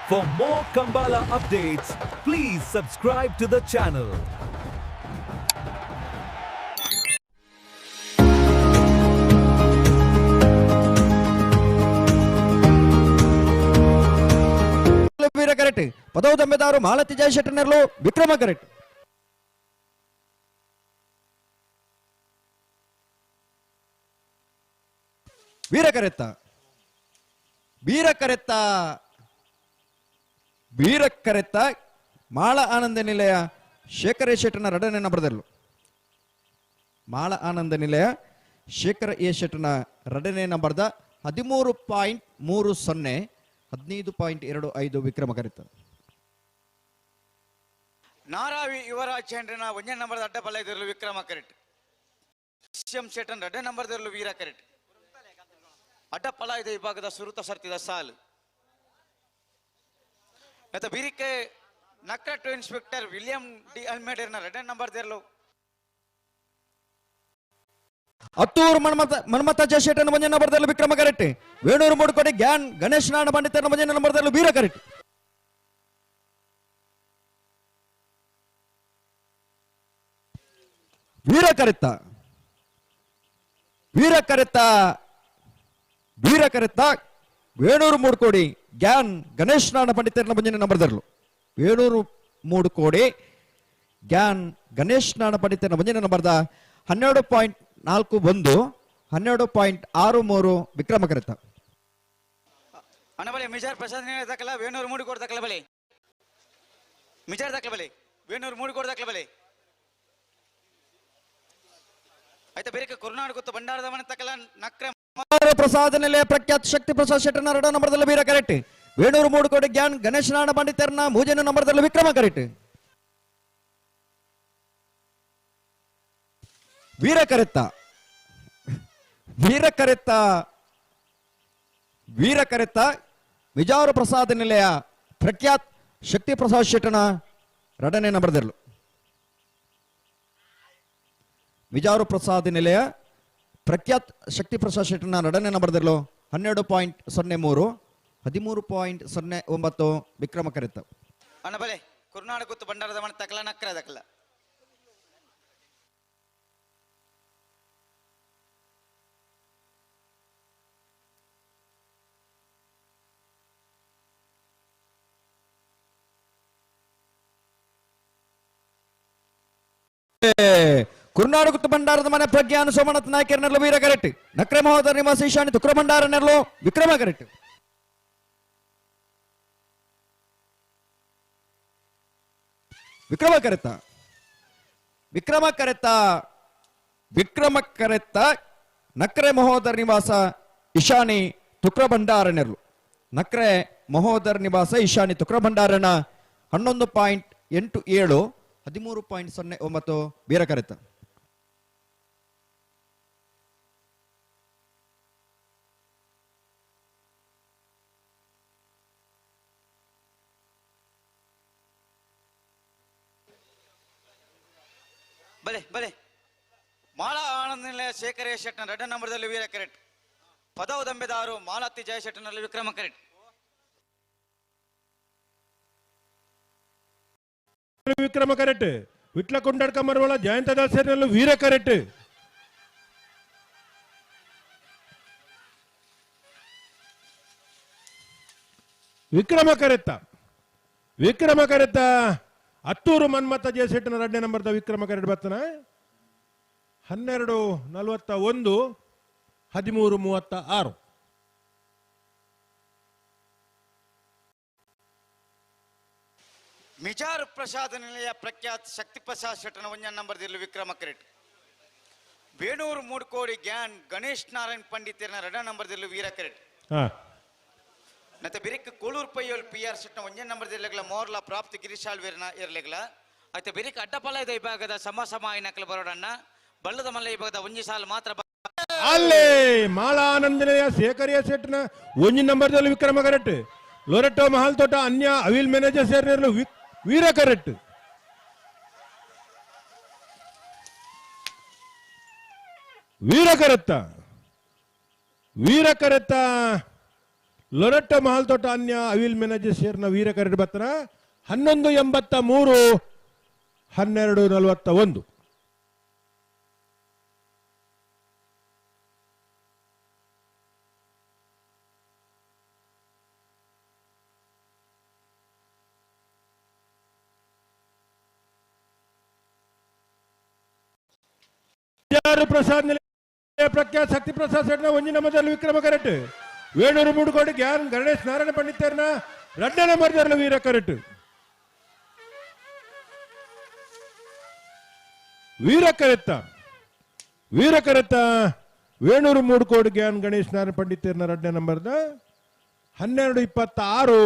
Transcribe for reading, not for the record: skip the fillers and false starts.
For more Kambala updates, please subscribe to the channel. ವೀರ ಕರೆಟ್ ಪದವು ದಂಬೆದಾರು ಮಾಲತಿ ಜಯಶೆಟ್ಟನರ್ಲು ವಿಕ್ರಮ ಕರೆಟ್ ವೀರ ಕರೆತ್ತ ವೀರ ಕರೆತ್ತ ವೀರ ಕರೆತ್ತ ಮಾಳ ಆನಂದ ನಿಲಯ ಶೇಖರ ಶೆಟ್ಟನ ಎರಡನೇ ನಂಬರ್ದಲ್ಲೂ ಮಾಳ ಆನಂದ ನಿಲಯ ಶೇಖರ ಎ ಶೆಟ್ಟನ ಎರಡನೇ ನಂಬರ್ದ 13.30 15.25 ವಿಕ್ರಮ ಕರೆತ ನಾರಾವಿ ಯುವರಾಜ್ ಚಂದ್ರನ ಒಂದನೇ ನಂಬರ್ ಅಡ್ಡ ಬಲೈದರಲು ವಿಕ್ರಮ ಕರೆಟ್ ಎಂ ಶೆಟ್ಟನ್ ಎರಡನೇ ನಂಬರ್ದರಲು ವೀರ ಕರೆಟ್ ಅಡ್ಡ ಪಲಾಯದ ವಿಭಾಗದ ಸುರುತ ಸರ್ತಿದ ಸಾಲು ಮತ್ತು ಬಿರಿಕೆ ನಕ್ರ ಟು ಇನ್ಸ್ಪೆಕ್ಟರ್ ವಿಲಿಯಂ ಡಿ ಅಲ್ಮೇಡರ್ನ ಎರಡನೇ ನಂಬರ್ದರಲು ಹತ್ತೂರು ಮನ್ಮಥ ಜಯಶೆಟ್ಟನ ಒಂದನೇ ನಂಬರ್ದಲ್ಲೂ ವಿಕ್ರಮ ಕರೆಟ್ ವೇಣೂರು ಮೂಡುಕೋಟೆ ಗ್ಯಾನ್ ಗಣೇಶ್ ನಾರಾಯಣ ಪಂಡಿತನ ಒಂದನೇ ನಂಬರ್ದಲ್ಲೂ ವೀರ ಕರೆಟ್ ವೀರ ಕರೆತ್ತ ವೀರ ಕರೆತ್ತ ವೀರ ಕರೆತ್ತ ವೇಣೂರು ಮೂಡುಕೋಡಿ ಗ್ಯಾನ್ ಗಣೇಶ್ ನಾರಾಯಣ ಪಂಡಿತನ ಒಂದನೇ ನಂಬರ್ದಲ್ಲೂ ವೇಣೂರು ಮೂಡುಕೋಡಿ ಗ್ಯಾನ್ ಗಣೇಶ್ ನಾರಾಯಣ ಪಂಡಿತನ ಒಂದನೇ ನಂಬರ್ದ 12.41 12.63 ವಿಕ್ರಮ ಕರೆತ ಅನಬಲೆ ಮಿಜಾರ್ ಪ್ರಸಾದ್ ದಕ್ಕಲ ವೇಣೂರು ಮೂಡಿಕೋಡ್ ದಕ್ಕಲ ಬಲೆ ಮಿಜಾರ್ ದಕ್ಕಲ ಬಲೆ ವೇಣೂರು ಮೂಡಿಕೋಡ್ ದಕ್ಕಲ ಬಲೆ ಆಯ್ತಾ ಬೇರೆ ಕರುನಾಟಕ ಬಂಡಾರದ ಮನೆ ತಕ್ಕಲ ನಕ್ರ ಪ್ರಸಾದ ನಿಲಯ ಪ್ರಖ್ಯಾತ್ ಶಕ್ತಿ ಪ್ರಸಾದ್ ಶೆಟ್ಟನ ಎರಡನೇ ನಂಬರ್ದಲ್ಲಿ ವೀರ ಕರೆಟ್ ವೇಣೂರು ಮೂಡುಕೋಟೆ ಗ್ಯಾನ್ ಗಣೇಶ್ ನಾರಾಯಣ ಪಂಡಿತರನ ಮೂರನೇ ನಂಬರ್ದಲ್ಲಿ ವಿಕ್ರಮ ಕರೆಟ್ ವೀರ ಕರೆತ್ತ ವೀರ ಕರೆತ್ತ ವೀರ ಕರೆತ್ತ ವಿಜಾರು ಪ್ರಸಾದ ನಿಲಯ ಪ್ರಖ್ಯಾತ್ ಶಕ್ತಿ ಪ್ರಸಾದ್ ಶೆಟ್ಟನ ಎರಡನೇ ನಂಬರ್ದಲ್ಲೂ ವಿಜಾರು ಪ್ರಸಾದ ನಿಲಯ ಪ್ರಖ್ಯಾತ್ ಶಕ್ತಿ ಪ್ರಸಾದ್ ಶೆಟ್ಟನ ಎರಡನೇ ನಂಬರ್ದಲ್ಲೂ 12.03 13.09 ವಿಕ್ರಮ ಕರೆತ್ತ ಅನಬಲೆ ಕರುನಾಟಕ ಬಂಡಾರದ ಮನೆ ತಕ್ಕಲ ನಕ್ರ ದಕ್ಕಲ ಕರುನಾಟಕ ಭಂಡಾರದ ಮನೆ ಪ್ರಜ್ಞಾನ ಸೋಮನಾಥ್ ನಾಯಕರನೆರಲು ವೀರ ಕರೆಟ್ ನಕ್ರೆ ಮಹೋದರ ನಿವಾಸ ಈಶಾನಿ ತುಕ್ರ ಭಂಡಾರನೆರಲು ವಿಕ್ರಮ ಕರೆಟ್ ವಿಕ್ರಮ ಕರೆತ್ತ ವಿಕ್ರಮ ಕರೆತ್ತ ವಿಕ್ರಮ ಕರೆತ್ತ ನಕ್ರೆ ಮಹೋದರ ನಿವಾಸ ಈಶಾನಿ ತುಕ್ರ ಭಂಡಾರನೆರಲು ನಕ್ರೆ ಮಹೋದರ ನಿವಾಸ ಈಶಾನಿ ತುಕ್ರ ಭಂಡಾರನ 11.87 13.09 ವೀರ ಕರೆತ ಬಲೆ ಬಲೆ ಮಾಳ ಆನಂದ ನಿಲಯ ಶೇಖರ ಶೆಟ್ಟನ ಎರಡನೇ ನಂಬರ್ದಲ್ಲಿ ವೀರ ಕರೆಟ್ ಪದವು ದಂಬೆದಾರು ಮಾಲತಿ ಜಯಶೆಟ್ಟನಲ್ಲಿ ವಿಕ್ರಮ ಕರೆಟ್ ವಿಕ್ರಮ ಕರೆಟ್ ವಿಟ್ಲ ಕೊಂಡಡ್ಕ ಮರವಳ ಜಯಂತ ದಾಸರಲ್ಲೂ ವೀರ ಕರೆಟ್ ವಿಕ್ರಮ ಕರೆತ್ತ ವಿಕ್ರಮ ಕರೆತ್ತ ಹತ್ತೂರು ಮನ್ಮಥ ಜಯಶೆಟ್ಟನ ಎರಡನೇ ನಂಬರ್ದ ವಿಕ್ರಮ ಕರೆಟ್ ಬರ್ತಾನ 12:41 13:36 ಮಿಜಾರ್ ಪ್ರಸಾದ ನಿಲಯ ಪ್ರಖ್ಯಾತ್ ಶಕ್ತಿ ಪ್ರಸಾದ್ ಶೆಟ್ಟನ ಒಂದನೇ ನಂಬರ್ದಲ್ಲಿ ವಿಕ್ರಮ ಕರೆಟ್ ವೇಣೂರು ಮೂಡ್ಕೋಡಿ ಗ್ಯಾನ್ ಗಣೇಶ್ ನಾರಾಯಣ್ ಪಂಡಿತರನ ಎರಡನೇ ನಂಬರ್ದಲ್ಲಿ ವೀರ ಕರೆಟ್ ಮತ್ತೆ ಬಿರಿಕ್ ಕೋಳೂರು ಪಯ್ಯೋಲ್ ಪಿ ಆರ್ ಶೆಟ್ಟನ ಒಂದನೇ ನಂಬರ್ದಲ್ಲಿ ಮೋರ್ಲಾ ಪ್ರಾಪ್ತಿ ಗಿರಿಶಾಲ್ ವೀರನ ಇರಲಿಲ್ಲ అయితే ಬಿರಿಕ್ ಅಡ್ಡಪಲಯದ ವಿಭಾಗದ ಸಮಸಮಾಯನಕಲು ಬರೋಡನ್ನ ಬಳ್ಳದ ಮಲ್ಲ ವಿಭಾಗದ ಒಂಜಿ ಸಾಲು ಮಾತ್ರ ಅಲ್ಲೇ ಮಾಳ ಆನಂದನೆಯ ಶೇಖರಿಯ ಸೆಟ್ನ ಒಂಜಿ ನಂಬರ್ದಲ್ಲಿ ವಿಕ್ರಮ ಕರೆಟ್ ಲೊರೆಟೋ ಮಹಲ್ ತೋಟ ಅನ್ಯ ಅವಿಲ್ ಮ್ಯಾನೇಜರ್ ಸೇರಿರಲು ವೀರ ಕರೆಟ್ ವೀರ ಕರೆತ್ತ ಲೊರೆಟ್ಟೋ ಮಹಲ್ ತೋಟ ಅನ್ಯ ಅವಿಲ್ ಮ್ಯಾನೇಜರ್ ಸೇರ್ನ ವೀರ ಕರೆಟ್ ಬತ್ತನ 11:83 12:41. ಪ್ರಸಾದ್ ನಿಲಯ ಪ್ರಖ್ಯಾತ್ ಶಕ್ತಿ ಪ್ರಸಾದ್ ಸೇಟ್ನ 1 ನಂಬರ್ದಲ್ಲಿ ವಿಕ್ರಮ ಕರೆಟ್. ವೇಣೂರು ಮೂಡುಕೋಡಿ ಗ್ಯಾನ್ ಗಣೇಶ್ ನಾರಾಯಣ ಪಂಡಿತರ್ನ 2 ನಂಬರ್ದಲ್ಲಿ ವೀರ ಕರೆಟ್. ವೀರ ಕರೆತ್ತ ವೇಣೂರು ಮೂಡುಕೋಡಿ ಗ್ಯಾನ್ ಗಣೇಶ್ ನಾರಾಯಣ ಪಂಡಿತರ್ನ 2 ನಂಬರ್ದ 12:26